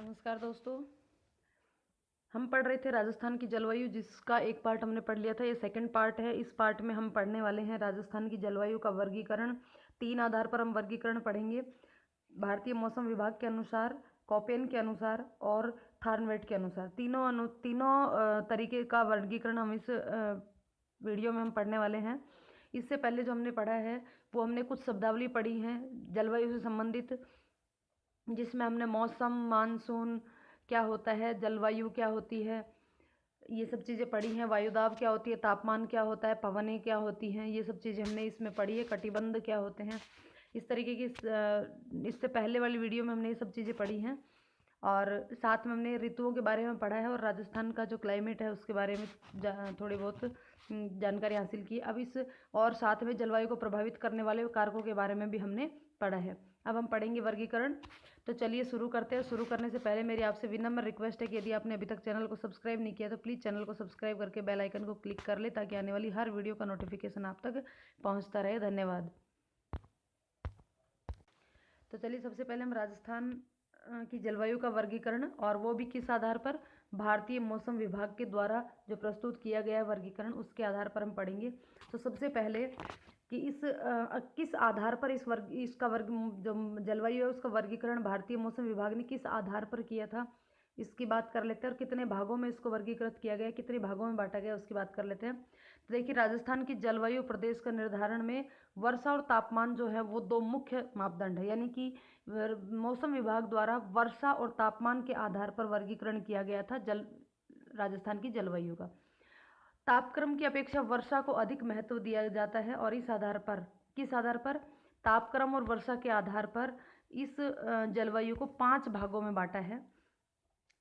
नमस्कार दोस्तों। हम पढ़ रहे थे राजस्थान की जलवायु, जिसका एक पार्ट हमने पढ़ लिया था। ये सेकंड पार्ट है। इस पार्ट में हम पढ़ने वाले हैं राजस्थान की जलवायु का वर्गीकरण। 3 आधार पर हम वर्गीकरण पढ़ेंगे। भारतीय मौसम विभाग के अनुसार, कॉपेन के अनुसार और थार्नवेट के अनुसार तीनों तरीके का वर्गीकरण हम इस वीडियो में हम पढ़ने वाले हैं। इससे पहले जो हमने पढ़ा है वो हमने कुछ शब्दावली पढ़ी हैं जलवायु से संबंधित, जिसमें हमने मौसम, मानसून क्या होता है, जलवायु क्या होती है, ये सब चीज़ें पढ़ी हैं। वायुदाब क्या होती है, तापमान क्या होता है, पवनें क्या होती हैं, ये सब चीज़ें हमने इसमें पढ़ी है। कटिबंध क्या होते हैं, इस तरीके की इससे पहले वाली वीडियो में हमने ये सब चीज़ें पढ़ी हैं। और साथ में हमने ऋतुओं के बारे में पढ़ा है और राजस्थान का जो क्लाइमेट है उसके बारे में थोड़ी बहुत जानकारी हासिल की। अब इस और साथ में जलवायु को प्रभावित करने वाले कारकों के बारे में भी हमने पढ़ा है। अब हम पढ़ेंगे वर्गीकरण। तो चलिए शुरू करते हैं। शुरू करने से पहले मेरी आपसे विनम्र रिक्वेस्ट है कि यदि आपने अभी तक चैनल को सब्सक्राइब नहीं किया तो प्लीज़ चैनल को सब्सक्राइब करके बेल आइकन को क्लिक कर ले, ताकि आने वाली हर वीडियो का नोटिफिकेशन आप तक पहुंचता रहे। धन्यवाद। तो चलिए सबसे पहले हम राजस्थान की जलवायु का वर्गीकरण, और वो भी किस आधार पर, भारतीय मौसम विभाग के द्वारा जो प्रस्तुत किया गया है वर्गीकरण, उसके आधार पर हम पढ़ेंगे। तो सबसे पहले कि किस आधार पर इसका जो जलवायु है उसका वर्गीकरण भारतीय मौसम विभाग ने किस आधार पर किया था, इसकी बात कर लेते हैं। और कितने भागों में इसको वर्गीकृत किया गया, कितने भागों में बांटा गया, उसकी बात कर लेते हैं। तो देखिए, राजस्थान की जलवायु प्रदेश का निर्धारण में वर्षा और तापमान जो है वो 2 मुख्य मापदंड है। यानी कि मौसम विभाग द्वारा वर्षा और तापमान के आधार पर वर्गीकरण किया गया था राजस्थान की जलवायु का। तापक्रम की अपेक्षा वर्षा को अधिक महत्व दिया जाता है, और इस आधार पर, किस आधार पर, तापक्रम और वर्षा के आधार पर इस जलवायु को 5 भागों में बांटा है।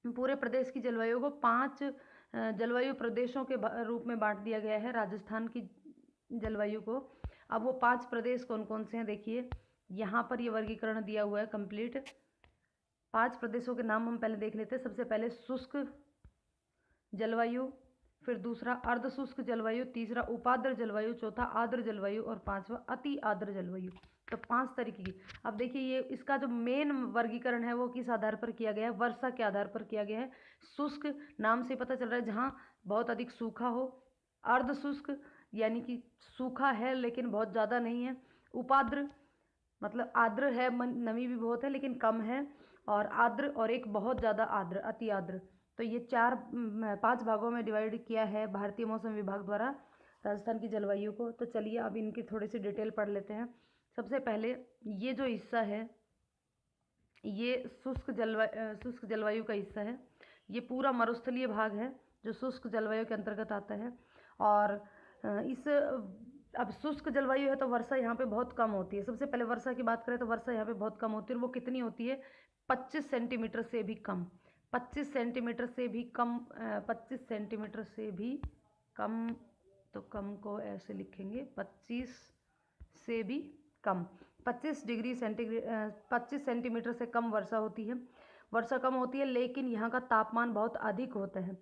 पूरे प्रदेश की जलवायु को 5 जलवायु प्रदेशों के रूप में बांट दिया गया है राजस्थान की जलवायु को। अब वो 5 प्रदेश कौन कौन से हैं, देखिए यहाँ पर ये वर्गीकरण दिया हुआ है कंप्लीट। 5 प्रदेशों के नाम हम पहले देख लेते हैं। सबसे पहले शुष्क जलवायु, फिर दूसरा अर्ध शुष्क जलवायु, तीसरा उपाद्र जलवायु, चौथा आर्द्र जलवायु और 5वां अति आर्द्र जलवायु। तो 5 तरीके की। अब देखिए, ये इसका जो मेन वर्गीकरण है वो किस आधार पर किया गया है, वर्षा के आधार पर किया गया है। शुष्क नाम से पता चल रहा है जहाँ बहुत अधिक सूखा हो। अर्ध शुष्क यानी कि सूखा है लेकिन बहुत ज़्यादा नहीं है। उपाद्र मतलब आर्द्र है, नमी भी बहुत है लेकिन कम है। और आर्द्र, और एक बहुत ज़्यादा आर्द्र, अति आर्द्र। तो ये 5 भागों में डिवाइड किया है भारतीय मौसम विभाग द्वारा राजस्थान की जलवायु को। तो चलिए अब इनकी थोड़ी सी डिटेल पढ़ लेते हैं। सबसे पहले ये जो हिस्सा है ये शुष्क जलवायु का हिस्सा है। ये पूरा मरुस्थलीय भाग है जो शुष्क जलवायु के अंतर्गत आता है। और अब शुष्क जलवायु है तो वर्षा यहाँ पे बहुत कम होती है। सबसे पहले वर्षा की बात करें तो वर्षा यहाँ पे बहुत कम होती है। और वो कितनी होती है, 25 सेंटीमीटर से भी कम। 25 सेंटीमीटर से भी कम, 25 सेंटीमीटर से भी कम। तो कम को ऐसे लिखेंगे, 25 से भी कम, 25 सेंटीमीटर से कम वर्षा होती है। वर्षा कम होती है लेकिन यहाँ का तापमान बहुत अधिक होता है।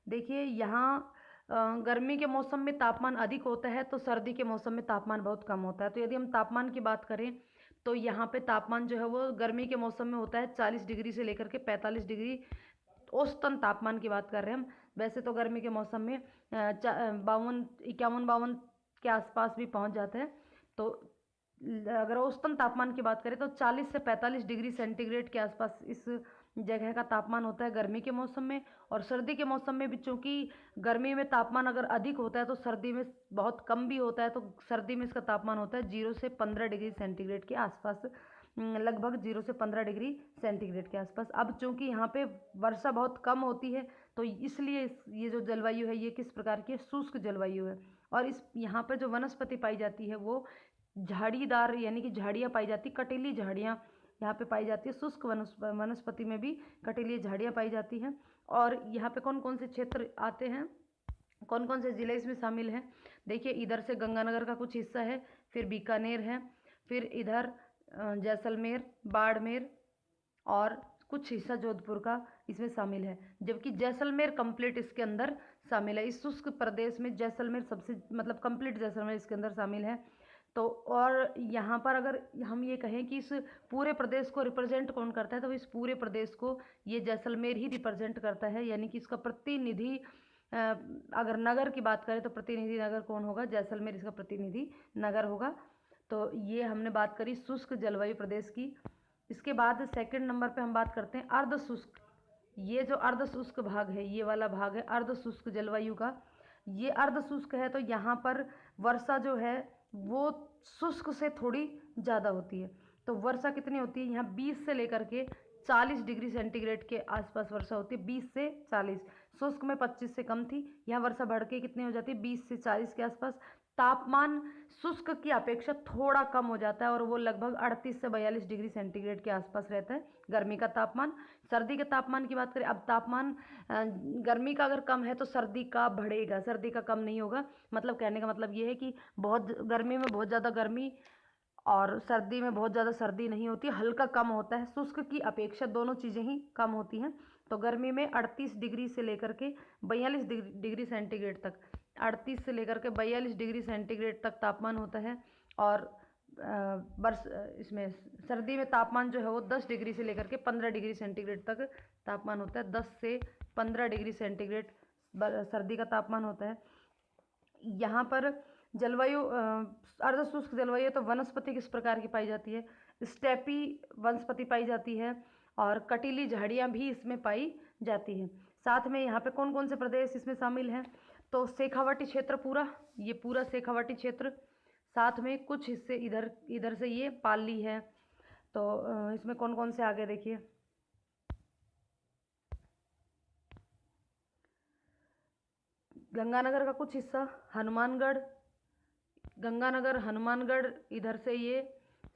देखिए, यहाँ गर्मी के मौसम में तापमान अधिक होता है तो सर्दी के मौसम में तापमान बहुत कम होता है। तो यदि हम तापमान की बात करें तो यहाँ पे तापमान जो है वो गर्मी के मौसम में होता है 40 डिग्री से लेकर के 45 डिग्री। औसतन तापमान की बात कर रहे हैं हम। वैसे तो गर्मी के मौसम में 51 के आसपास भी पहुँच जाता है। तो अगर औसतन तापमान की बात करें तो 40 से 45 डिग्री सेंटीग्रेड के आसपास इस जगह का तापमान होता है गर्मी के मौसम में। और सर्दी के मौसम में भी, चूँकि गर्मी में तापमान अगर अधिक होता है तो सर्दी में बहुत कम भी होता है। तो सर्दी में इसका तापमान होता है 0 से 15 डिग्री सेंटीग्रेड के आसपास, लगभग 0 से 15 डिग्री सेंटीग्रेड के आसपास। अब चूँकि यहाँ पे वर्षा बहुत कम होती है तो इसलिए ये जो जलवायु है ये किस प्रकार की है, शुष्क जलवायु है। और यहाँ पर जो वनस्पति पाई जाती है वो झाड़ीदार, यानी कि झाड़ियाँ पाई जाती, कटीली झाड़ियाँ यहाँ पे पाई जाती है। शुष्क वनस्पति में भी कटीली झाड़ियाँ पाई जाती हैं। और यहाँ पे कौन कौन से क्षेत्र आते हैं, कौन कौन से ज़िले इसमें शामिल हैं, देखिए इधर से गंगानगर का कुछ हिस्सा है, फिर बीकानेर है, फिर इधर जैसलमेर, बाड़मेर और कुछ हिस्सा जोधपुर का इसमें शामिल है। जबकि जैसलमेर कंप्लीट इसके अंदर शामिल है। इस शुष्क प्रदेश में जैसलमेर सबसे, मतलब कंप्लीट जैसलमेर इसके अंदर शामिल है। तो और यहाँ पर अगर हम ये कहें कि इस पूरे प्रदेश को रिप्रेजेंट कौन करता है, तो इस पूरे प्रदेश को ये जैसलमेर ही रिप्रेजेंट करता है, यानी कि इसका प्रतिनिधि अगर नगर की बात करें तो प्रतिनिधि नगर कौन होगा, जैसलमेर इसका प्रतिनिधि नगर होगा। तो ये हमने बात करी शुष्क जलवायु प्रदेश की। इसके बाद सेकंड नंबर पे हम बात करते हैं अर्ध शुष्क। ये जो अर्ध शुष्क भाग है, ये वाला भाग है अर्ध शुष्क जलवायु का। ये अर्ध शुष्क है तो यहाँ पर वर्षा जो है वो शुष्क से थोड़ी ज़्यादा होती है। तो वर्षा कितनी होती है यहाँ, 20 से लेकर के 40 डिग्री सेंटीग्रेड के आसपास वर्षा होती है, 20 से 40। शुष्क में 25 से कम थी, यहाँ वर्षा बढ़ के कितनी हो जाती है, 20 से 40 के आसपास। तापमान शुष्क की अपेक्षा थोड़ा कम हो जाता है और वो लगभग 38 से 42 डिग्री सेंटीग्रेड के आसपास रहता है गर्मी का तापमान। सर्दी के तापमान की बात करें, अब तापमान गर्मी का अगर कम है तो सर्दी का बढ़ेगा, सर्दी का कम नहीं होगा। मतलब कहने का मतलब ये है कि बहुत गर्मी में बहुत ज़्यादा गर्मी और सर्दी में बहुत ज़्यादा सर्दी नहीं होती, हल्का कम होता है। शुष्क की अपेक्षा दोनों चीज़ें ही कम होती हैं। तो गर्मी में 38 डिग्री से लेकर के 42 डिग्री सेंटीग्रेड तक, 38 से लेकर के 42 डिग्री सेंटीग्रेड तक तापमान होता है। और इसमें सर्दी में तापमान जो है वो 10 डिग्री से लेकर के 15 डिग्री सेंटीग्रेड तक तापमान होता है। 10 से 15 डिग्री सेंटीग्रेड सर्दी का तापमान होता है। यहाँ पर जलवायु अर्ध शुष्क जलवायु तो वनस्पति किस प्रकार की पाई जाती है, स्टेपी वनस्पति पाई जाती है और कटीली झाड़ियाँ भी इसमें पाई जाती हैं। साथ में यहाँ पे कौन कौन से प्रदेश इसमें शामिल हैं, तो शेखावाटी क्षेत्र पूरा, ये पूरा शेखावाटी क्षेत्र, साथ में कुछ हिस्से इधर से ये पाली है। तो इसमें कौन कौन से आगे देखिए, गंगानगर का कुछ हिस्सा, हनुमानगढ़, गंगानगर, हनुमानगढ़, इधर से ये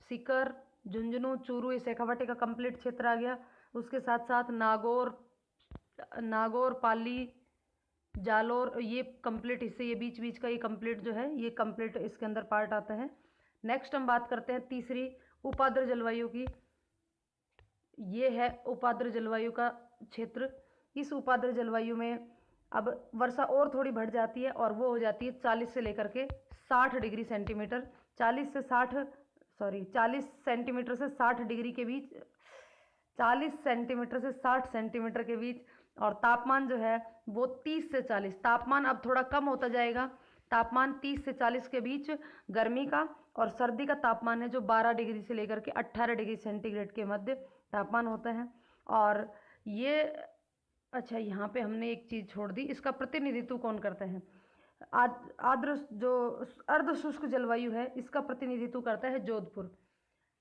सीकर, झुंझुनू, चूरू, ये शेखावाटी का कंप्लीट क्षेत्र आ गया। उसके साथ साथ नागौर, पाली, जालोर, ये कंप्लीट हिस्से, ये बीच बीच का ये कंप्लीट जो है, ये कंप्लीट इसके अंदर पार्ट आता है। नेक्स्ट हम बात करते हैं तीसरी उपाद्र जलवायु की। ये है उपाद्र जलवायु का क्षेत्र। इस उपाद्र जलवायु में अब वर्षा और थोड़ी बढ़ जाती है और वो हो जाती है 40 से लेकर के 60 डिग्री सेंटीमीटर, 40 सेंटीमीटर से 60 डिग्री के बीच, 40 सेंटीमीटर से 60 सेंटीमीटर के बीच। और तापमान जो है वो 30 से 40, तापमान अब थोड़ा कम होता जाएगा, तापमान 30 से 40 के बीच गर्मी का, और सर्दी का तापमान है जो 12 डिग्री से लेकर के 18 डिग्री सेंटीग्रेड के मध्य तापमान होता है। और ये अच्छा, यहाँ पे हमने एक चीज़ छोड़ दी, इसका प्रतिनिधित्व कौन करता है, आर्द्र जो अर्ध शुष्क जलवायु है इसका प्रतिनिधित्व करता है जोधपुर।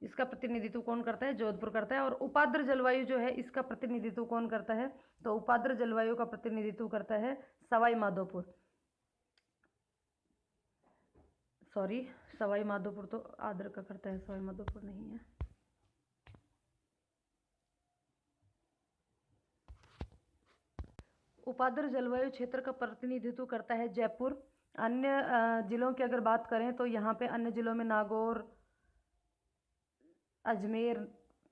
इसका प्रतिनिधित्व कौन करता है, जोधपुर करता है। और उपाद्र जलवायु जो है इसका प्रतिनिधित्व कौन करता है, तो उपाद्र जलवायु का प्रतिनिधित्व करता है सवाई माधोपुर। सवाई माधोपुर तो आर्द्र का करता है, सवाई माधोपुर नहीं है। उपाद्र जलवायु क्षेत्र का प्रतिनिधित्व करता है जयपुर। अन्य जिलों की अगर बात करें तो यहाँ पे अन्य जिलों में नागौर, अजमेर,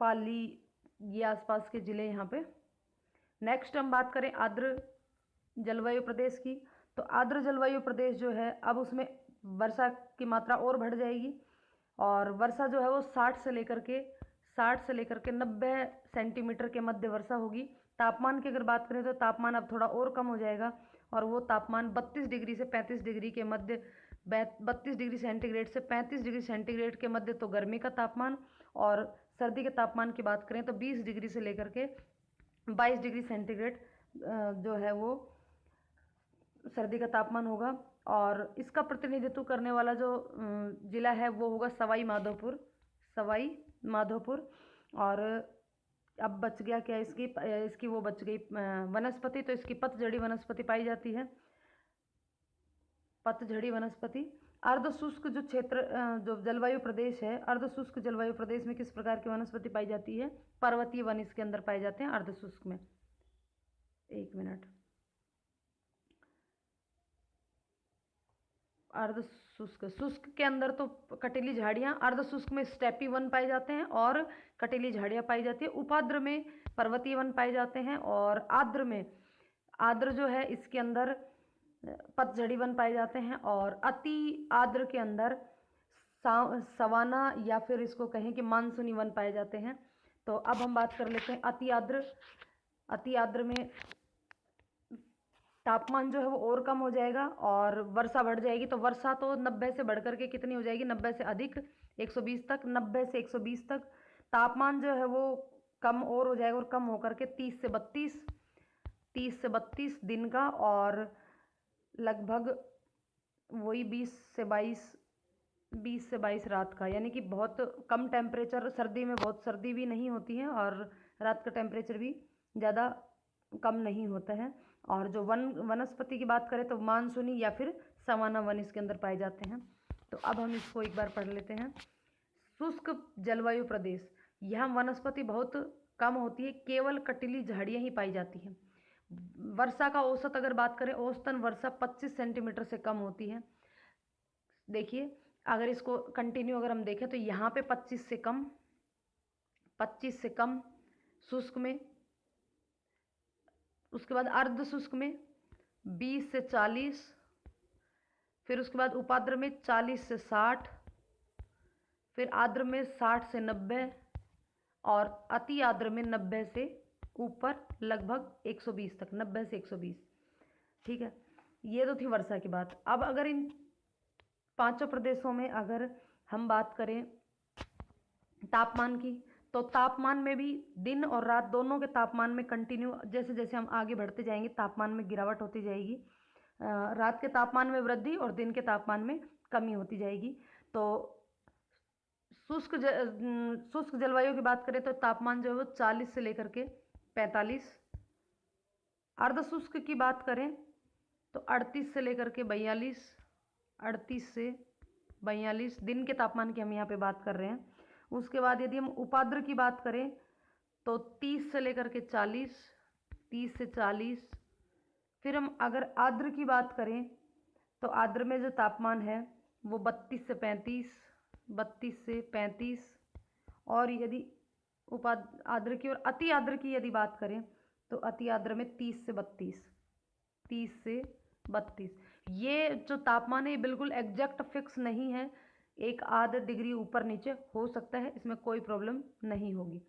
पाली, ये आसपास के ज़िले यहाँ पे। नेक्स्ट हम बात करें आर्द्र जलवायु प्रदेश की, तो आर्द्र जलवायु प्रदेश जो है अब उसमें वर्षा की मात्रा और बढ़ जाएगी और वर्षा जो है वो 60 से लेकर के 90 सेंटीमीटर के मध्य वर्षा होगी। तापमान की अगर बात करें तो तापमान अब थोड़ा और कम हो जाएगा और वो तापमान 32 डिग्री से 35 डिग्री के मध्य, 32 डिग्री सेंटीग्रेड से 35 डिग्री सेंटीग्रेड के मध्य तो गर्मी का तापमान, और सर्दी के तापमान की बात करें तो 20 डिग्री से लेकर के 22 डिग्री सेंटीग्रेड जो है वो सर्दी का तापमान होगा। और इसका प्रतिनिधित्व करने वाला जो ज़िला है वो होगा सवाई माधोपुर। और अब बच गया क्या, इसकी वो बच गई वनस्पति, तो इसकी पतझड़ी वनस्पति पाई जाती है, पतझड़ी वनस्पति। अर्ध शुष्क जो क्षेत्र जो जलवायु प्रदेश है, अर्ध शुष्क जलवायु प्रदेश में किस प्रकार की वनस्पति पाई जाती है, पर्वतीय वन इसके अंदर पाए जाते हैं अर्ध शुष्क में। एक मिनट, अर्ध शुष्क के अंदर तो कटीली झाड़ियाँ, अर्ध शुष्क में स्टेपी वन पाए जाते हैं और कटीली झाड़ियाँ पाई जाती है। उपाद्र में पर्वतीय वन पाए जाते हैं और आर्द्र जो है इसके अंदर पतझड़ी वन पाए जाते हैं और अति आर्द्र के अंदर सवाना या फिर इसको कहें कि मानसूनी वन पाए जाते हैं। तो अब हम बात कर लेते हैं अति आर्द्र। अति आर्द्र में तापमान जो है वो और कम हो जाएगा और वर्षा बढ़ जाएगी। तो वर्षा तो 90 से बढ़ करके कितनी हो जाएगी, 90 से अधिक 120 तक, 90 से 120 तक। तापमान जो है वो कम और हो जाएगा और कम होकर के 30 से 32 दिन का और लगभग वही 20 से 22 रात का। यानी कि बहुत कम टेम्परेचर, सर्दी में बहुत सर्दी भी नहीं होती है और रात का टेम्परेचर भी ज़्यादा कम नहीं होता है। और जो वनस्पति की बात करें तो मानसूनी या फिर सवाना वन इसके अंदर पाए जाते हैं। तो अब हम इसको एक बार पढ़ लेते हैं। शुष्क जलवायु प्रदेश, यहाँ वनस्पति बहुत कम होती है, केवल कटीली झाड़ियाँ ही पाई जाती हैं। वर्षा का औसत अगर बात करें, औसतन वर्षा 25 सेंटीमीटर से कम होती है। देखिए अगर इसको कंटिन्यू अगर हम देखें तो यहाँ पे 25 से कम शुष्क में, उसके बाद अर्ध शुष्क में 20 से 40, फिर उसके बाद उपाद्र में 40 से 60, फिर आर्द्र में 60 से 90 और अति आर्द्र में 90 से ऊपर लगभग 120 तक, 90 से 120। ठीक है, ये तो थी वर्षा की बात। अब अगर इन पांचों प्रदेशों में अगर हम बात करें तापमान की, तो तापमान में भी दिन और रात दोनों के तापमान में कंटिन्यू जैसे जैसे हम आगे बढ़ते जाएंगे तापमान में गिरावट होती जाएगी। रात के तापमान में वृद्धि और दिन के तापमान में कमी होती जाएगी। तो शुष्क जलवायु की बात करें तो तापमान जो है वो 40 से लेकर के 45। अर्ध शुष्क की बात करें तो 38 से लेकर के 42, 38 से 42 दिन के तापमान की हम यहाँ पे बात कर रहे हैं। उसके बाद यदि हम उपाद्र की बात करें तो 30 से लेकर के 40, 30 से 40। फिर हम अगर आर्द्र की बात करें तो आर्द्र में जो तापमान है वो 32 से 35, 32 से 35। और यदि आर्द्र की और अति आर्द्र की यदि बात करें तो अति आर्द्र में 30 से 32, 30 से 32। ये जो तापमान है बिल्कुल एग्जैक्ट फिक्स नहीं है, एक आध डिग्री ऊपर नीचे हो सकता है, इसमें कोई प्रॉब्लम नहीं होगी।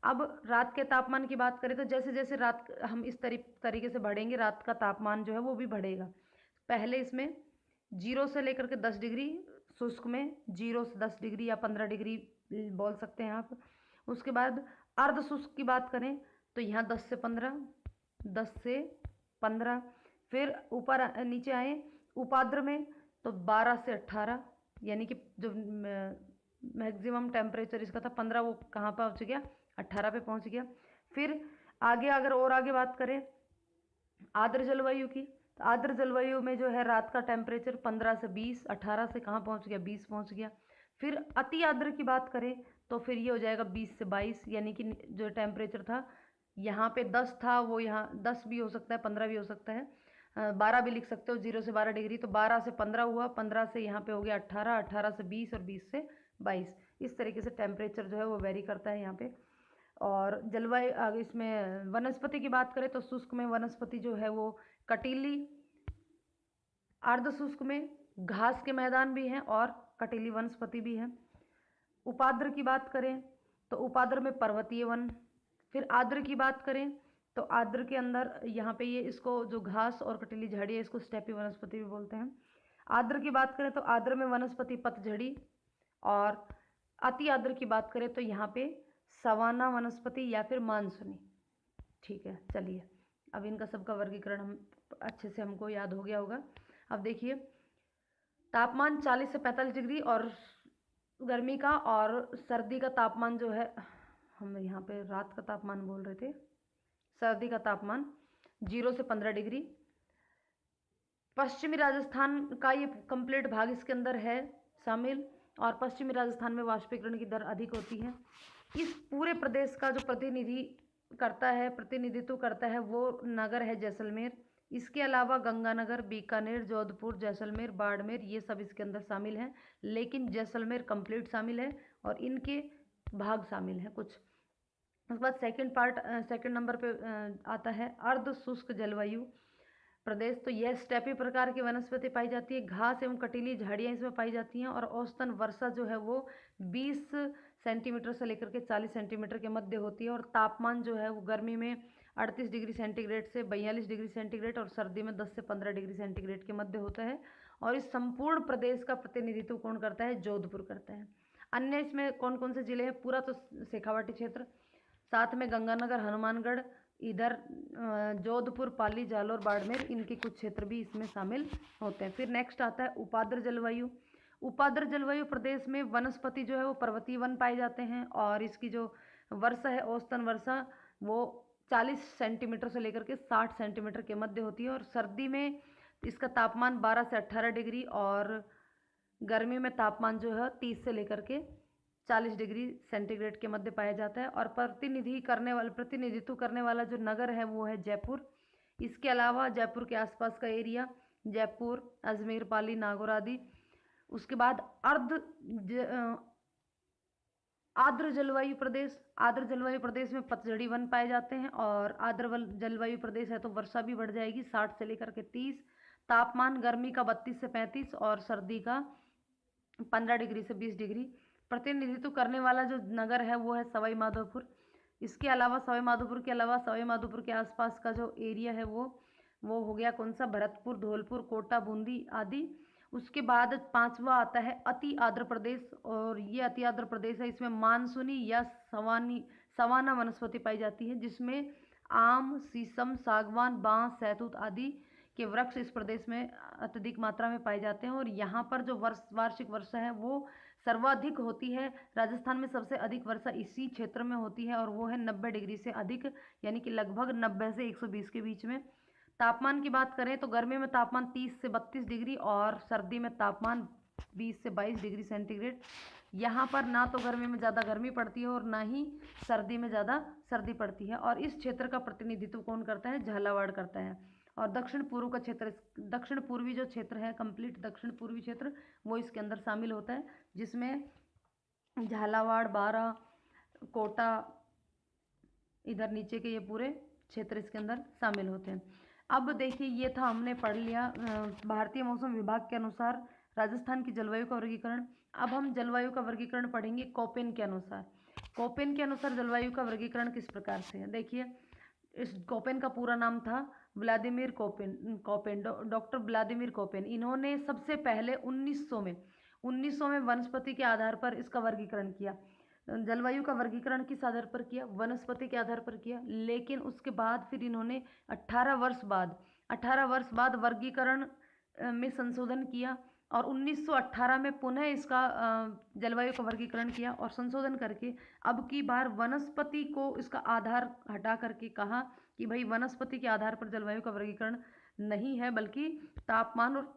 अब रात के तापमान की बात करें तो जैसे जैसे रात हम इस तरीके से बढ़ेंगे रात का तापमान जो है वो भी बढ़ेगा। पहले इसमें 0 से लेकर के 10 डिग्री शुष्क में, 0 से 10 डिग्री या 15 डिग्री बोल सकते हैं आप। उसके बाद अर्ध शुष्क की बात करें तो यहाँ 10 से 15, 10 से 15। फिर ऊपर नीचे आए उपाद्र में तो 12 से 18, यानी कि जो मैक्सिमम टेम्परेचर इसका था 15 वो कहाँ पहुँच गया, 18 पे पहुँच गया। फिर आगे अगर और आगे बात करें आर्द्र जलवायु की, तो आर्द्र जलवायु में जो है रात का टेम्परेचर 15 से 20, 18 से कहाँ पहुँच गया, 20 पहुँच गया। फिर अति आर्द्र की बात करें तो फिर ये हो जाएगा 20 से 22, यानी कि जो टेम्परेचर था यहाँ पे 10 था वो यहाँ 10 भी हो सकता है, 15 भी हो सकता है, 12 भी लिख सकते हो, 0 से 12 डिग्री। तो 12 से 15 हुआ, 15 से यहाँ पे हो गया 18, 18 से 20 और 20 से 22। इस तरीके से टेम्परेचर जो है वो वेरी करता है यहाँ पे। और जलवायु इसमें वनस्पति की बात करें तो शुष्क में वनस्पति जो है वो कटीली, अर्ध शुष्क में घास के मैदान भी हैं और कटीली वनस्पति भी है। उपाद्र की बात करें तो उपाद्र में पर्वतीय वन। फिर आर्द्र की बात करें तो आर्द्र के अंदर यहाँ पे ये इसको जो घास और कटीली झाड़ी है इसको स्टेपी वनस्पति भी बोलते हैं। आर्द्र की बात करें तो आर्द्र में वनस्पति पतझड़ी। और अति आर्द्र की बात करें तो यहाँ पे सवाना वनस्पति या फिर मानसूनी। ठीक है, चलिए अब इनका सबका वर्गीकरण हम अच्छे से हमको याद हो गया होगा। अब देखिए तापमान 40 से 45 डिग्री और गर्मी का, और सर्दी का तापमान जो है, हम यहाँ पे रात का तापमान बोल रहे थे, सर्दी का तापमान 0 से 15 डिग्री। पश्चिमी राजस्थान का ये कंप्लीट भाग इसके अंदर है शामिल, और पश्चिमी राजस्थान में वाष्पीकरण की दर अधिक होती है। इस पूरे प्रदेश का जो प्रतिनिधित्व करता है वो नगर है जैसलमेर। इसके अलावा गंगानगर, बीकानेर, जोधपुर, जैसलमेर, बाड़मेर ये सब इसके अंदर शामिल हैं, लेकिन जैसलमेर कंप्लीट शामिल है और इनके भाग शामिल हैं कुछ। उसके बाद सेकंड नंबर पे आता है अर्ध शुष्क जलवायु। प्रदेश। तो यह स्टेपी प्रकार की वनस्पति पाई जाती है। घास एवं कटीली झाड़ियाँ इसमें पाई जाती हैं और औसतन वर्षा जो है वो 20 सेंटीमीटर से लेकर के 40 सेंटीमीटर के मध्य होती है। और तापमान जो है वो गर्मी में 38 डिग्री सेंटीग्रेड से 42 डिग्री सेंटीग्रेड और सर्दी में 10 से 15 डिग्री सेंटीग्रेड के मध्य होता है। और इस संपूर्ण प्रदेश का प्रतिनिधित्व कौन करता है? जोधपुर करता है। अन्य इसमें कौन कौन से जिले हैं? पूरा तो शेखावाटी क्षेत्र, साथ में गंगानगर, हनुमानगढ़, इधर जोधपुर, पाली, जालौर, बाड़मेर, इनके कुछ क्षेत्र भी इसमें शामिल होते हैं। फिर नेक्स्ट आता है उपाद्र जलवायु। उपाद्र जलवायु प्रदेश में वनस्पति जो है वो पर्वतीय वन पाए जाते हैं और इसकी जो वर्षा है, औसतन वर्षा वो 40 सेंटीमीटर से लेकर के 60 सेंटीमीटर के मध्य होती है। और सर्दी में इसका तापमान 12 से 18 डिग्री और गर्मी में तापमान जो है 30 से लेकर के 40 डिग्री सेंटीग्रेड के मध्य पाया जाता है। और प्रतिनिधित्व करने वाला जो नगर है वो है जयपुर। इसके अलावा जयपुर के आसपास का एरिया जयपुर, अजमेर, पाली, नागौर आदि। उसके बाद आर्द्र जलवायु प्रदेश। आर्द्र जलवायु प्रदेश में पतझड़ी वन पाए जाते हैं और आर्द्र जलवायु प्रदेश है तो वर्षा भी बढ़ जाएगी 60 से लेकर के 30। तापमान गर्मी का 32 से 35 और सर्दी का 15 डिग्री से 20 डिग्री। प्रतिनिधित्व करने वाला जो नगर है वो है सवाई माधोपुर। इसके अलावा सवाई माधोपुर के आसपास का जो एरिया है वो हो गया कौन सा? भरतपुर, धौलपुर, कोटा, बूंदी आदि। उसके बाद पांचवा आता है अति आर्द्र प्रदेश। और ये अति आर्द्र प्रदेश है, इसमें मानसूनी या सवाना वनस्पति पाई जाती है जिसमें आम, शीशम, सागवान, बांस, सहतूत आदि के वृक्ष इस प्रदेश में अत्यधिक मात्रा में पाए जाते हैं। और यहाँ पर जो वार्षिक वर्षा है वो सर्वाधिक होती है। राजस्थान में सबसे अधिक वर्षा इसी क्षेत्र में होती है और वो है 90 डिग्री से अधिक, यानी कि लगभग 90 से 120 के बीच में। तापमान की बात करें तो गर्मी में तापमान 30 से 32 डिग्री और सर्दी में तापमान 20 से 22 डिग्री सेंटीग्रेड। यहाँ पर ना तो गर्मी में ज़्यादा गर्मी पड़ती है और ना ही सर्दी में ज़्यादा सर्दी पड़ती है। और इस क्षेत्र का प्रतिनिधित्व कौन करता है? झालावाड़ करता है। और दक्षिण पूर्वी जो क्षेत्र है, कंप्लीट दक्षिण पूर्वी क्षेत्र, वो इसके अंदर शामिल होता है जिसमें झालावाड़, बारा, कोटा, इधर नीचे के ये पूरे क्षेत्र इसके अंदर शामिल होते हैं। अब देखिए ये था, हमने पढ़ लिया भारतीय मौसम विभाग के अनुसार राजस्थान की जलवायु का वर्गीकरण। अब हम जलवायु का वर्गीकरण पढ़ेंगे कोपेन के अनुसार। कोपेन के अनुसार जलवायु का वर्गीकरण किस प्रकार से है? देखिए, इस कोपेन का पूरा नाम था Vladimir Koppen, doctor Vladimir Koppen. इन्होंने सबसे पहले 1900 में वनस्पति के आधार पर इसका वर्गीकरण किया। जलवायु का वर्गीकरण किस आधार पर किया? वनस्पति के आधार पर किया। लेकिन उसके बाद फिर इन्होंने 18 वर्ष बाद वर्गीकरण में संशोधन किया और 1918 में पुनः इसका जलवायु का वर्गीकरण किया और संशोधन करके अब की बार वनस्पति को इसका आधार हटा करके कहा कि भाई वनस्पति के आधार पर जलवायु का वर्गीकरण नहीं है, बल्कि तापमान और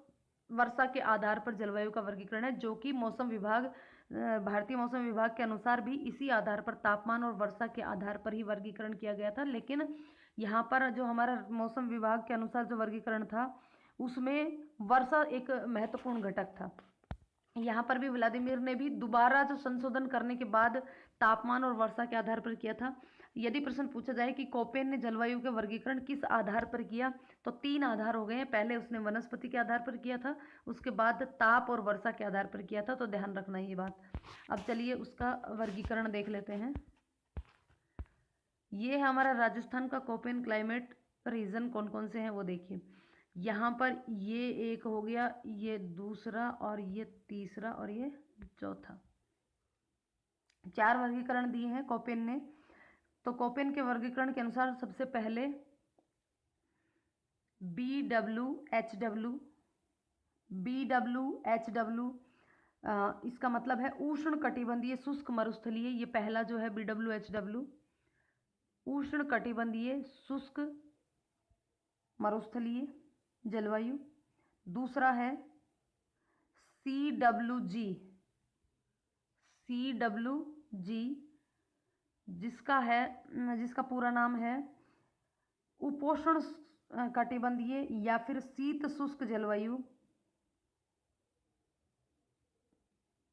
वर्षा के आधार पर जलवायु का वर्गीकरण है, जो कि भारतीय मौसम विभाग के अनुसार भी इसी आधार पर, तापमान और वर्षा के आधार पर ही वर्गीकरण किया गया था। लेकिन यहाँ पर जो हमारा मौसम विभाग के अनुसार जो वर्गीकरण था उसमें वर्षा एक महत्वपूर्ण घटक था। यहाँ पर भी व्लादिमीर ने भी दोबारा जो संशोधन करने के बाद तापमान और वर्षा के आधार पर किया था। यदि प्रश्न पूछा जाए कि कोपेन ने जलवायु के वर्गीकरण किस आधार पर किया, तो 3 आधार हो गए हैं। पहले उसने वनस्पति के आधार पर किया था, उसके बाद ताप और वर्षा के आधार पर किया था, तो ध्यान रखना ये बात। अब चलिए उसका वर्गीकरण देख लेते हैं। ये है हमारा राजस्थान का कोपेन क्लाइमेट रीजन। कौन कौन से हैं वो देखिए। यहाँ पर ये एक हो गया, ये दूसरा और ये तीसरा और ये चौथा, 4 वर्गीकरण दिए हैं कोपेन ने। तो कोपेन के वर्गीकरण के अनुसार सबसे पहले BWHW, इसका मतलब है उष्ण कटिबंधीय शुष्क मरुस्थलीय। ये पहला जो है BWHW, उष्ण कटिबंधीय शुष्क मरुस्थलीय जलवायु। दूसरा है CWG, जिसका पूरा नाम है उपोष्ण कटिबंधीय या फिर शीत शुष्क जलवायु।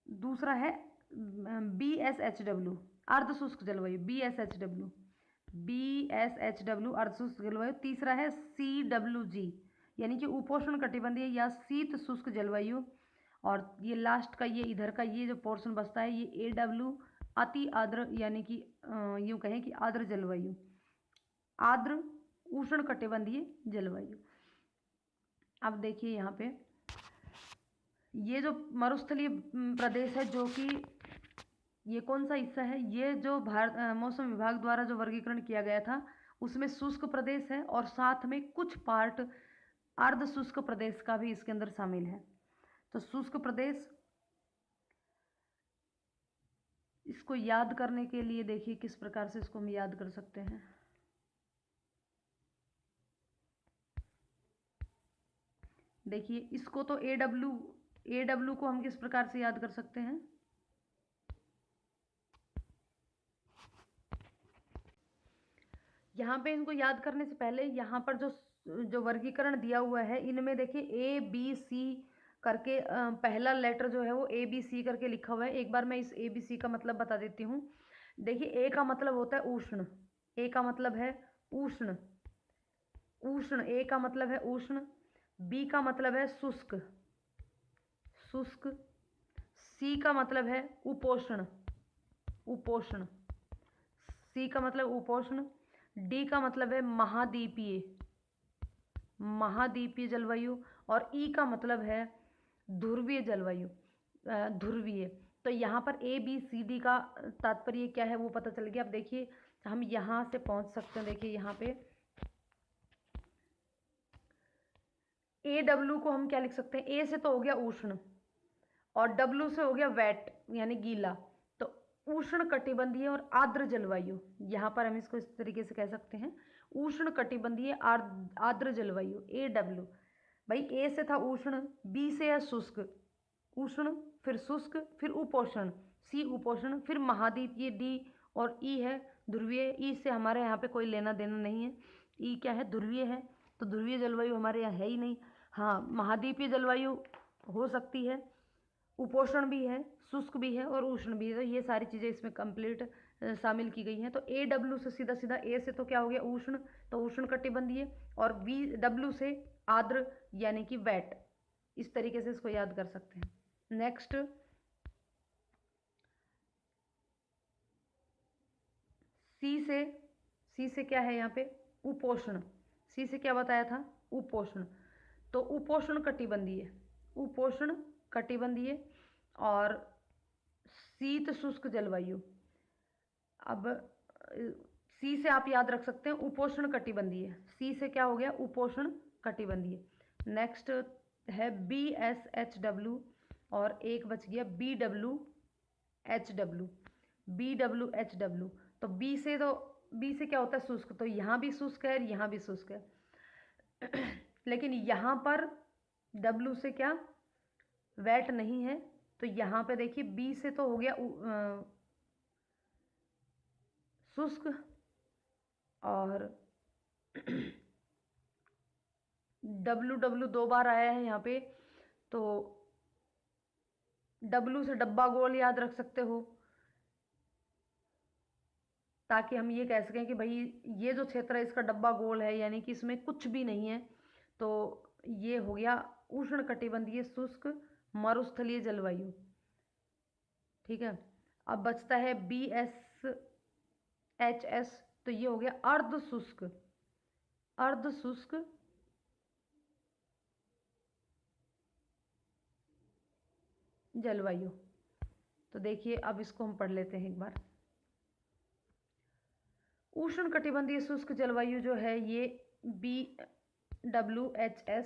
दूसरा है BSHW, अर्ध शुष्क जलवायु, BSHW अर्ध शुष्क जलवायु। तीसरा है CWG, यानी कि उपोष्ण कटिबंधीय या शीत शुष्क जलवायु। और ये लास्ट का ये इधर का ये जो पोर्शन बचता है ये AW अति आर्द्र यानी कि यूँ कहें कि आर्द्र जलवायु, आर्द्र उष्ण कटिबंधीय जलवायु। अब देखिए यहाँ पे ये जो मरुस्थलीय प्रदेश है, जो कि ये कौन सा हिस्सा है, ये जो भारत मौसम विभाग द्वारा जो वर्गीकरण किया गया था उसमें शुष्क प्रदेश है और साथ में कुछ पार्ट अर्ध शुष्क प्रदेश का भी इसके अंदर शामिल है। तो शुष्क प्रदेश, इसको याद करने के लिए देखिए किस प्रकार से इसको हम याद कर सकते हैं। देखिए इसको तो AW को हम किस प्रकार से याद कर सकते हैं। यहाँ पे इनको याद करने से पहले यहाँ पर जो वर्गीकरण दिया हुआ है इनमें देखिए ABC करके पहला लेटर जो है वो ABC करके लिखा हुआ है। एक बार मैं इस ABC का मतलब बता देती हूँ। देखिए A का मतलब होता है उष्ण, A का मतलब है उष्ण, उष्ण, A का मतलब है उष्ण। B का मतलब है शुष्क, शुष्क। C का मतलब है उपोष्ण, उपोष्ण, C का मतलब उपोष्ण। D का मतलब है महाद्वीपीय, महाद्वीपीय जलवायु। और E का मतलब है ध्रुवीय जलवायु, ध्रुवीय। तो यहाँ पर ABCD का तात्पर्य क्या है वो पता चल गया। अब देखिए हम यहाँ से पहुँच सकते हैं। देखिए यहाँ पे AW को हम क्या लिख सकते हैं, A से तो हो गया उष्ण और W से हो गया वेट यानी गीला। तो उष्ण कटिबंधीय और आर्द्र जलवायु, यहाँ पर हम इसको इस तरीके से कह सकते हैं, उष्ण कटिबंधीय आर्द्र जलवायु AW। भाई A से था उष्ण, B से है शुष्क, उष्ण, फिर शुष्क, फिर उपोष्ण, C उपोष्ण, फिर महाद्वीपीय D और E है ध्रुवीय। E से हमारे यहाँ पे कोई लेना देना नहीं है। E क्या है, ध्रुवीय है, तो ध्रुवीय जलवायु हमारे यहाँ है ही नहीं। हाँ, महाद्वीपीय जलवायु हो सकती है, उपोष्ण भी है, शुष्क भी है और उष्ण भी है। तो ये सारी चीज़ें इसमें कंप्लीट शामिल की गई हैं। तो AW से सीधा सीधा A से तो क्या हो गया उष्ण, तो उष्ण कटिबंधीय, और BW से आर्द्र यानी कि वेट। इस तरीके से इसको याद कर सकते हैं। नेक्स्ट C से क्या है यहाँ पे उपोष्ण। C से क्या बताया था, उपोष्ण। तो उपोष्ण कटिबंधीय, उपोष्ण कटिबंधीय और शीत शुष्क जलवायु। अब C से आप याद रख सकते हैं उपोष्ण कटिबंधीय। C से क्या हो गया उपोष्ण कटिबंधीय। नेक्स्ट है BSHW और एक बच गया BWHW, BWHW। तो B से क्या होता है शुष्क, तो यहाँ भी शुष्क है, यहाँ भी शुष्क है। लेकिन यहाँ पर W से क्या वेट नहीं है, तो यहाँ पे देखिए B से तो हो गया शुष्क और W दो बार आया है यहाँ पे, तो W से डब्बा गोल याद रख सकते हो, ताकि हम ये कह सकें कि भाई ये जो क्षेत्र है इसका डब्बा गोल है, यानी कि इसमें कुछ भी नहीं है। तो ये हो गया उष्ण कटिबंधीय शुष्क मरुस्थलीय जलवायु। ठीक है, अब बचता है BSHS, तो ये हो गया अर्ध शुष्क, अर्ध शुष्क जलवायु। तो देखिए अब इसको हम पढ़ लेते हैं एक बार। उष्ण कटिबंधीय शुष्क जलवायु जो है ये BWHS,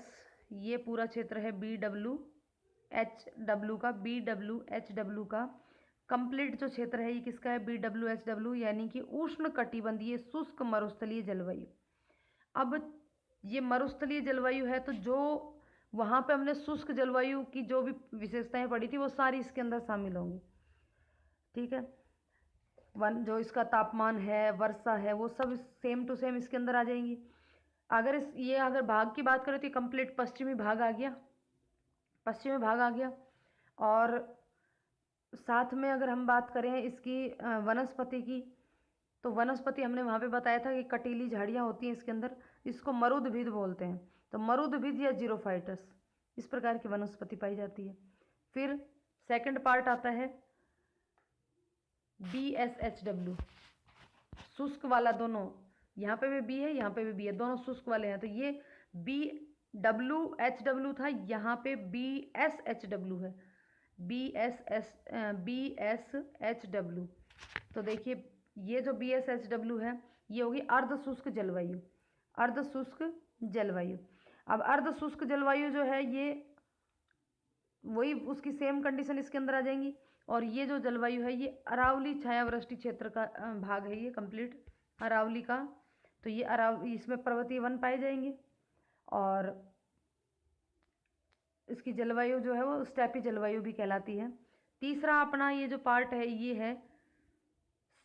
ये पूरा क्षेत्र है BWHW का, BWHW का कंप्लीट जो क्षेत्र है ये किसका है BWHW, यानी कि उष्ण कटिबंधीय शुष्क मरुस्थलीय जलवायु। अब ये मरुस्थलीय जलवायु है, तो जो वहाँ पे हमने शुष्क जलवायु की जो भी विशेषताएं पढ़ी थी वो सारी इसके अंदर शामिल होंगी। ठीक है, जो इसका तापमान है, वर्षा है, वो सब सेम टू सेम इसके अंदर आ जाएंगी। अगर भाग की बात करें तो कंप्लीट पश्चिमी भाग आ गया, पश्चिमी भाग आ गया। और साथ में अगर हम बात करें इसकी वनस्पति की, तो वनस्पति हमने वहाँ पे बताया था कि कटीली झाड़ियाँ होती हैं इसके अंदर, इसको मरुद्भिद बोलते हैं। तो मरुद्भिज या जीरोफाइटस, इस प्रकार की वनस्पति पाई जाती है। फिर सेकंड पार्ट आता है BSHW, शुष्क वाला, दोनों यहाँ पे भी बी है, यहाँ पे भी बी है, दोनों शुष्क वाले हैं। तो ये BWHW था, यहाँ पे BSHW है, BSHW। तो देखिए ये जो BSHW है ये होगी अर्ध शुष्क जलवायु, अर्ध शुष्क जलवायु। अब अर्ध शुष्क जलवायु जो है ये वही उसकी सेम कंडीशन इसके अंदर आ जाएंगी। और ये जो जलवायु है ये अरावली छायावृष्टि क्षेत्र का भाग है, ये कंप्लीट अरावली का। तो ये इसमें पर्वतीय वन पाए जाएंगे और इसकी जलवायु जो है वो स्टेपी जलवायु भी कहलाती है। तीसरा अपना ये जो पार्ट है ये है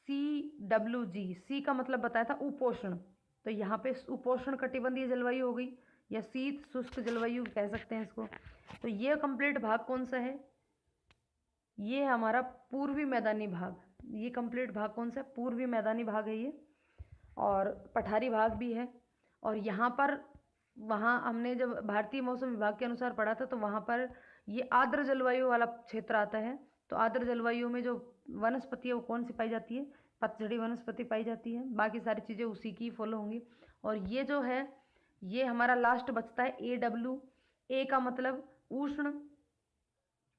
CWG, सी का मतलब बताया था उपोष्ण, तो यहाँ पे उपोष्ण कटिबंधीय जलवायु हो गई या शीत शुष्क जलवायु कह सकते हैं इसको। तो ये कंप्लीट भाग कौन सा है, ये हमारा पूर्वी मैदानी भाग। ये कंप्लीट भाग कौन सा है, पूर्वी मैदानी भाग है ये, और पठारी भाग भी है। और यहाँ पर वहाँ हमने जब भारतीय मौसम विभाग के अनुसार पढ़ा था तो वहाँ पर ये आर्द्र जलवायु वाला क्षेत्र आता है। तो आर्द्र जलवायु में जो वनस्पति है वो कौन सी पाई जाती है, पतझड़ी वनस्पति पाई जाती है, बाकी सारी चीज़ें उसी की फॉलो होंगी। और ये जो है ये हमारा लास्ट बचता है AW, ए का मतलब उष्ण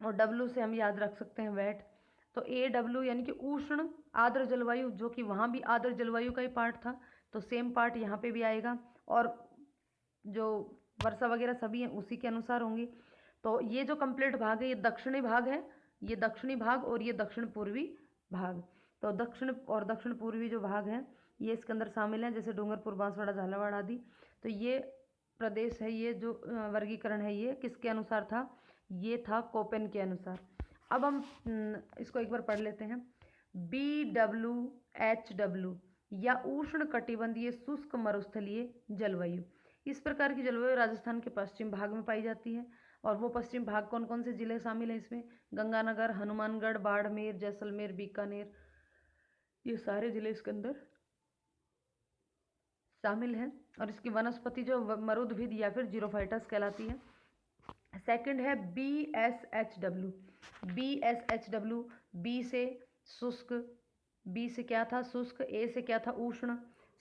और W से हम याद रख सकते हैं वेट। तो AW यानी कि उष्ण आर्द्र जलवायु, जो कि वहाँ भी आर्द्र जलवायु का ही पार्ट था, तो सेम पार्ट यहाँ पे भी आएगा और जो वर्षा वगैरह सभी हैं उसी के अनुसार होंगी। तो ये जो कंप्लीट भाग है ये दक्षिणी भाग है, ये दक्षिणी भाग और ये दक्षिण पूर्वी भाग। तो दक्षिण और दक्षिण पूर्वी जो भाग हैं ये इसके अंदर शामिल हैं, जैसे डूंगरपुर, बांसवाड़ा, झालावाड़ आदि। तो ये प्रदेश है, ये जो वर्गीकरण है ये किसके अनुसार था, ये था कोपेन के अनुसार। अब हम इसको एक बार पढ़ लेते हैं। BWHW या उष्ण कटिबंधीय शुष्क मरुस्थलीय जलवायु, इस प्रकार की जलवायु राजस्थान के पश्चिम भाग में पाई जाती है। और वो पश्चिम भाग कौन कौन से जिले शामिल हैं इसमें, गंगानगर, हनुमानगढ़, बाड़मेर, जैसलमेर, बीकानेर, ये सारे जिले इसके अंदर शामिल हैं। और इसकी वनस्पति जो मरुद्भिद या फिर जीरोफाइटस कहलाती है। सेकंड है BSHW, BSHW, बी से शुष्क, बी से क्या था शुष्क, ए से क्या था उष्ण,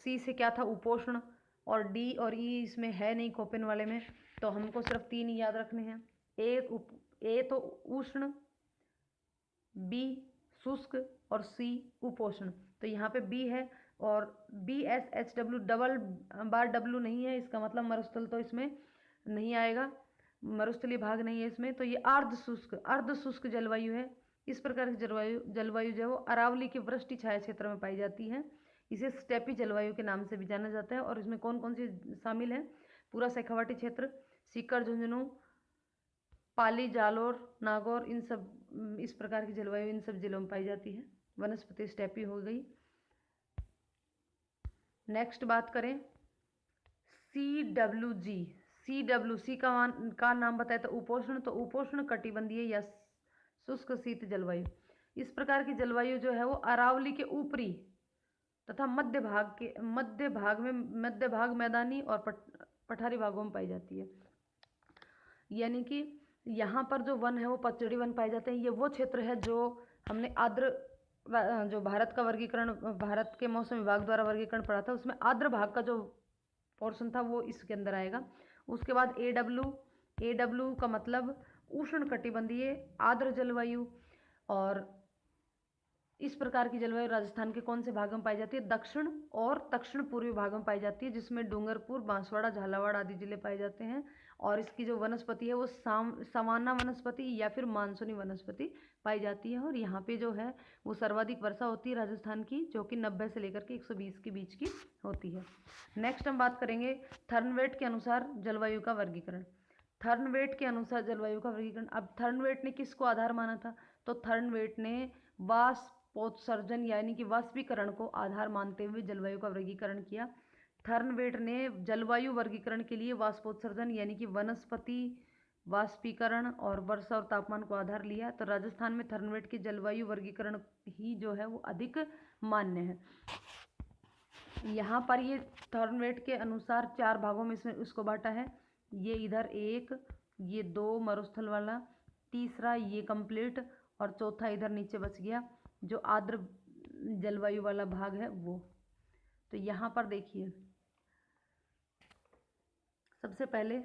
सी से क्या था उपोष्ण, और डी और ई इसमें है नहीं कोपेन वाले में, तो हमको सिर्फ 3 ही याद रखने हैं। ए तो उष्ण, बी शुष्क और सी उपोष्ण। तो यहाँ पे बी है और BSHW डबल बार W नहीं है, इसका मतलब मरुस्थल तो इसमें नहीं आएगा, मरुस्थलीय भाग नहीं है इसमें। तो ये अर्ध शुष्क जलवायु है। इस प्रकार की जलवायु जो है वो अरावली के वृष्टि छाया क्षेत्र में पाई जाती है। इसे स्टेपी जलवायु के नाम से भी जाना जाता है। और इसमें कौन कौन सी शामिल है, पूरा शेखावाटी क्षेत्र, सीकर, झुंझुनू, पाली, जालोर, नागौर, इन सब इस प्रकार की जलवायु इन सब जिलों में पाई जाती है। वनस्पति स्टेपी हो गई। नेक्स्ट बात करें CWG, CWC का नाम बताया था उपोष्ण, तो उपोष्ण कटिबंधीय या शुष्क शीत जलवायु। इस प्रकार की जलवायु जो है वो अरावली के ऊपरी तथा मध्य भाग मैदानी और पठारी भागों में पाई जाती है। यानी कि यहाँ पर जो वन है वो पतझड़ी वन पाए जाते हैं। ये वो क्षेत्र है जो हमने जो भारत का वर्गीकरण, भारत के मौसम विभाग द्वारा वर्गीकरण पढ़ा था, उसमें आर्द्र भाग का जो पोर्शन था वो इसके अंदर आएगा। उसके बाद AW का मतलब उष्ण कटिबंधीय आर्द्र जलवायु। और इस प्रकार की जलवायु राजस्थान के कौन से भाग में पाई जाती है, दक्षिण और दक्षिण पूर्वी भाग में पाई जाती है, जिसमें डूंगरपुर, बांसवाड़ा, झालावाड़ आदि जिले पाए जाते हैं। और इसकी जो वनस्पति है वो सवाना वनस्पति या फिर मानसूनी वनस्पति पाई जाती है। और यहाँ पे जो है वो सर्वाधिक वर्षा होती है राजस्थान की, जो कि 90 से लेकर के 120 के बीच की होती है। नेक्स्ट हम बात करेंगे थर्नवेट के अनुसार जलवायु का वर्गीकरण। थर्नवेट के अनुसार जलवायु का वर्गीकरण, अब थर्नवेट ने किसको आधार माना था, तो थर्नवेट ने वाष्पोत्सर्जन यानी कि वाष्पीकरण को आधार मानते हुए जलवायु का वर्गीकरण किया। थर्नवेट ने जलवायु वर्गीकरण के लिए वाष्पोत्सर्जन यानी कि वनस्पति वाष्पीकरण और वर्षा और तापमान को आधार लिया। तो राजस्थान में थर्नवेट के जलवायु वर्गीकरण ही जो है वो अधिक मान्य है। यहाँ पर ये थर्नवेट के अनुसार 4 भागों में इसमें उसको बांटा है। ये इधर एक, ये 2 मरुस्थल वाला, तीसरा ये कंप्लीट, और चौथा इधर नीचे बच गया जो आर्द्र जलवायु वाला भाग है वो। तो यहाँ पर देखिए सबसे पहले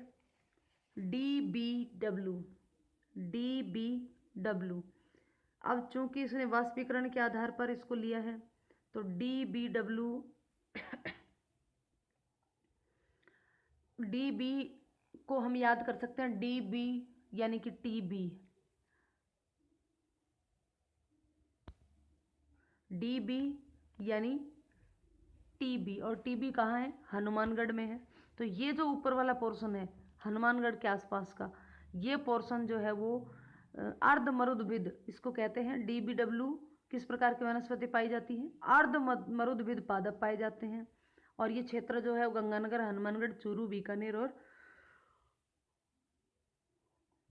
DBW। अब चूंकि इसने वाष्पीकरण के आधार पर इसको लिया है तो DBW DB को हम याद कर सकते हैं DB यानी कि TB, DB यानी TB, और TB कहाँ है? हनुमानगढ़ में है। तो ये जो ऊपर वाला पोर्शन है हनुमानगढ़ के आसपास का, ये पोर्शन जो है वो अर्ध मरुद्भिद इसको कहते हैं। DBW किस प्रकार की वनस्पति पाई जाती है? अर्ध मरुद्भिद पादप पाए जाते हैं। और ये क्षेत्र जो है वो गंगानगर, हनुमानगढ़, चूरू, बीकानेर और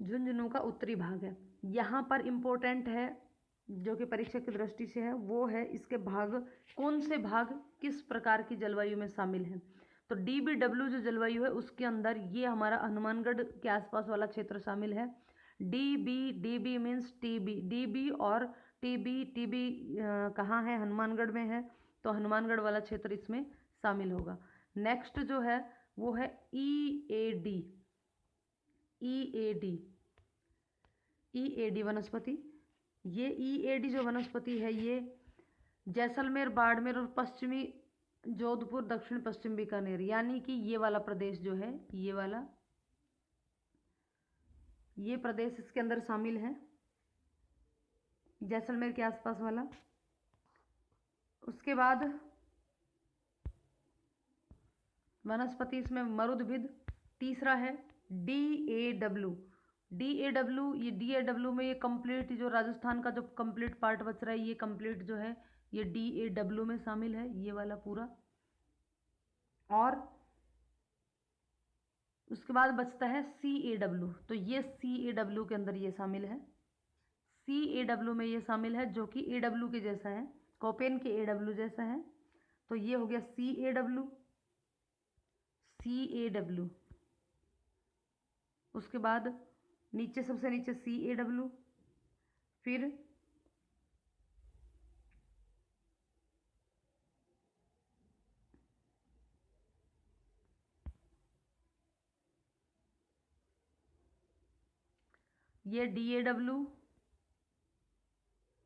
झुंझुनू का उत्तरी भाग है। यहाँ पर इम्पोर्टेंट है जो कि परीक्षा की दृष्टि से है वो है इसके भाग, कौन से भाग किस प्रकार की जलवायु में शामिल हैं। तो DBW जो जलवायु है उसके अंदर ये हमारा हनुमानगढ़ के आसपास वाला क्षेत्र शामिल है। DB मीन्स TB और TB कहाँ है? हनुमानगढ़ में है, तो हनुमानगढ़ वाला क्षेत्र इसमें शामिल होगा। नेक्स्ट जो है वो है EAD वनस्पति। ये EAD जो वनस्पति है ये जैसलमेर, बाड़मेर और पश्चिमी जोधपुर, दक्षिण पश्चिम बीकानेर यानी कि ये वाला प्रदेश जो है ये प्रदेश इसके अंदर शामिल है, जैसलमेर के आसपास वाला। उसके बाद वनस्पति इसमें मरुद्भिद। तीसरा है DAW। ये DAW में ये कंप्लीट जो राजस्थान का जो कंप्लीट पार्ट बच रहा है ये कंप्लीट जो है ये DAW में शामिल है, ये वाला पूरा। और उसके बाद बचता है CAW। तो ये CAW के अंदर ये शामिल है, CAW में ये शामिल है जो कि AW के जैसा है, कोपेन के AW जैसा है। तो ये हो गया CAW। उसके बाद नीचे सबसे नीचे CAW, फिर ये DAW,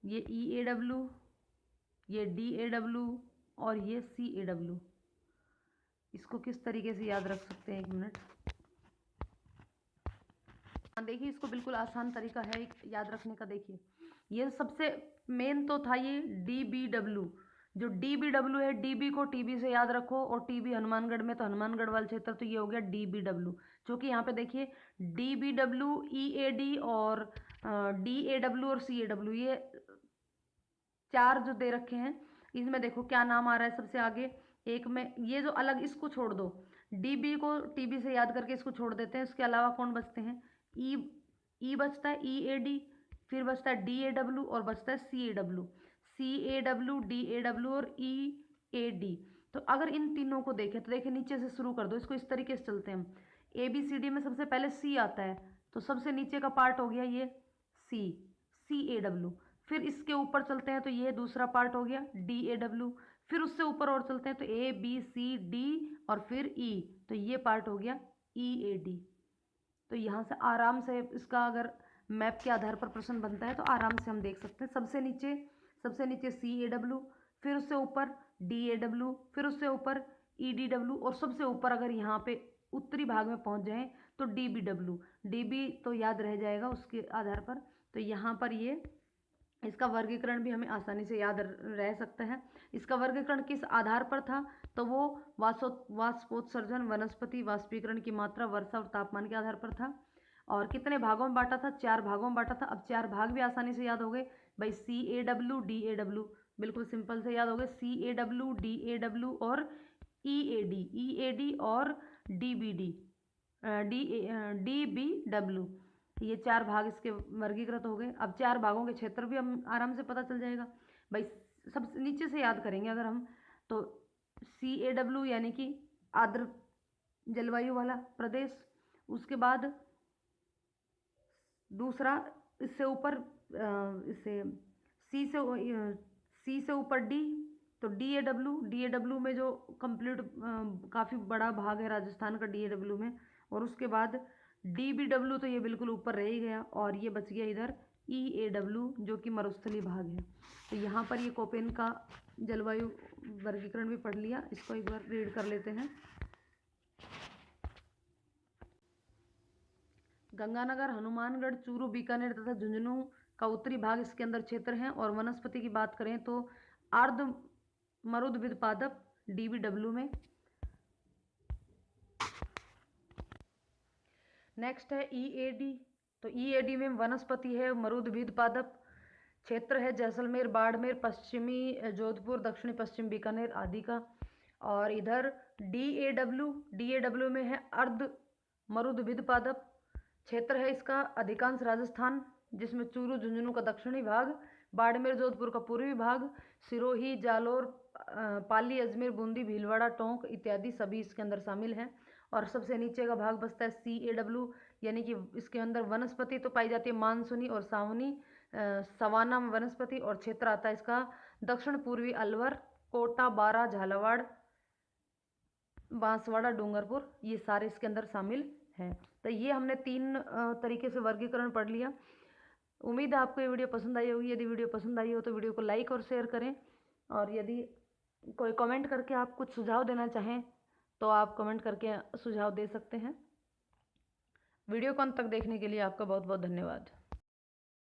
ये EAW, ये DAW और ये CAW। इसको किस तरीके से याद रख सकते हैं? 1 मिनट। देखिए इसको बिल्कुल आसान तरीका है याद रखने का। देखिए ये सबसे मेन तो था ये DBW। जो DBW है, DB को TB से याद रखो, और TB हनुमानगढ़ में तो हनुमानगढ़ वाला क्षेत्र, तो ये हो गया DBW। क्योंकि यहाँ पे देखिए DBW, EAD और DAW और CAW ये 4 जो दे रखे हैं, इसमें देखो क्या नाम आ रहा है सबसे आगे। एक में ये जो अलग, इसको छोड़ दो, DB को TB से याद करके इसको छोड़ देते हैं। इसके अलावा कौन बचते हैं? E बचता है, EAD, फिर बचता है DAW और बचता है CAW। DAW और EAD। तो अगर इन तीनों को देखें तो देखिए नीचे से शुरू कर दो, इसको इस तरीके से चलते हैं हम। ABCD में सबसे पहले C आता है, तो सबसे नीचे का पार्ट हो गया ये CAW। फिर इसके ऊपर चलते हैं तो ये दूसरा पार्ट हो गया DAW। फिर उससे ऊपर और चलते हैं तो ABCD और फिर E, तो ये पार्ट हो गया EAD। तो यहाँ से आराम से इसका अगर मैप के आधार पर प्रश्न बनता है तो आराम से हम देख सकते हैं। सबसे नीचे CAW, फिर उससे ऊपर DAW, फिर उससे ऊपर EDW, और सबसे ऊपर अगर यहाँ पे उत्तरी भाग में पहुँच जाएं तो DBW। DB तो याद रह जाएगा उसके आधार पर। तो यहाँ पर ये इसका वर्गीकरण भी हमें आसानी से याद रह सकता है। इसका वर्गीकरण किस आधार पर था? तो वो वाष्पोत्सर्जन, वनस्पति, वाष्पीकरण की मात्रा, वर्षा और तापमान के आधार पर था। और कितने भागों में बांटा था? 4 भागों में बांटा था। अब 4 भाग भी आसानी से याद हो गए भाई। CAW, DAW बिल्कुल सिंपल से याद हो गए। CAW, DAW और EAD और DBW, ये 4 भाग इसके वर्गीकृत हो गए। अब 4 भागों के क्षेत्र भी हम आराम से पता चल जाएगा भाई। सबसे नीचे से याद करेंगे अगर हम, तो CAW यानी कि आर्द्र जलवायु वाला प्रदेश, उसके बाद दूसरा इससे ऊपर इससे सी से ऊपर डी, तो डी ए डब्ल्यू में जो कंप्लीट काफ़ी बड़ा भाग है राजस्थान का डी ए डब्ल्यू में। और उसके बाद डी बी डब्ल्यू तो ये बिल्कुल ऊपर रह ही गया, और ये बच गया इधर ई ए डब्ल्यू जो कि मरुस्थलीय भाग है। तो यहाँ पर ये कोपेन का जलवायु वर्गीकरण भी पढ़ लिया, इसको एक बार रीड कर लेते हैं। गंगानगर, हनुमानगढ़, चूरू, बीकानेर तथा झुंझुनू का उत्तरी भाग इसके अंदर क्षेत्र हैं। और वनस्पति की बात करें तो अर्ध मरुद्भिद पादप डी-बी-डब्ल्यू में। नेक्स्ट है ई-ए-डी, तो ई-ए-डी में वनस्पति है मरुद्भिद पादप, क्षेत्र है जैसलमेर, बाड़मेर, पश्चिमी जोधपुर, दक्षिणी पश्चिम बीकानेर आदि का। और इधर डी-ए-डब्ल्यू में है अर्ध मरुद्भिद पादप, क्षेत्र है इसका अधिकांश राजस्थान, जिसमें चूरू झुंझुनू का दक्षिणी भाग, बाड़मेर जोधपुर का पूर्वी भाग, सिरोही, जालोर, पाली, अजमेर, बूंदी, भीलवाड़ा, टोंक इत्यादि सभी इसके अंदर शामिल हैं। और सबसे नीचे का भाग बचता है सी-ए-डब्ल्यू, यानी कि इसके अंदर वनस्पति तो पाई जाती है मानसूनी और सावनी सवाना वनस्पति, और क्षेत्र आता है इसका दक्षिण पूर्वी अलवर, कोटा, बारा, झालावाड़, बांसवाड़ा, डूंगरपुर, ये सारे इसके अंदर शामिल हैं। तो ये हमने 3 तरीके से वर्गीकरण पढ़ लिया। उम्मीद है आपको ये वीडियो पसंद आई होगी। यदि वीडियो पसंद आई हो तो वीडियो को लाइक और शेयर करें, और यदि कोई कमेंट करके आप कुछ सुझाव देना चाहें तो आप कमेंट करके सुझाव दे सकते हैं। वीडियो को अंत तक देखने के लिए आपका बहुत बहुत धन्यवाद।